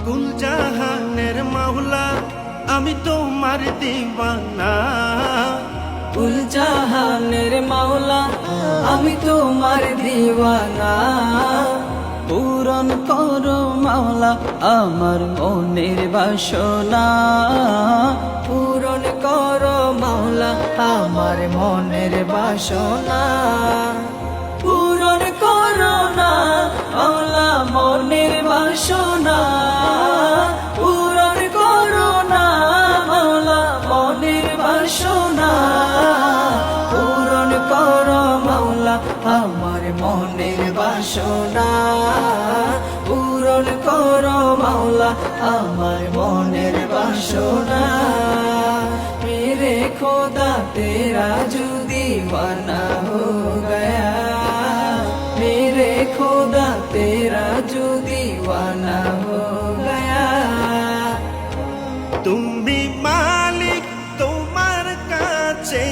কুল জাহানের মাওলা আমি তোমার দিওয়ানা। কুল জাহানের মাওলা আমি তোমার দিওয়ানা। পূরণ করো মাওলা আমার মনের বাসনা। পূরণ করো মাওলা আমার মনের বাসনা। পূরণ করো না মাওলা মনের বাসনা। পূরণ করো না মাওলা মনের বাসনা। পূরণ করো মাওলা আমার মনের বাসনা। পূরণ করো মাওলা আমার মনের বাসনা। मेरे खुदा तेरा जो दीवाना हो गया। मेरे खुदा तेरा जो दीवाना हो गया। তুমি মালিক তোমার কাছে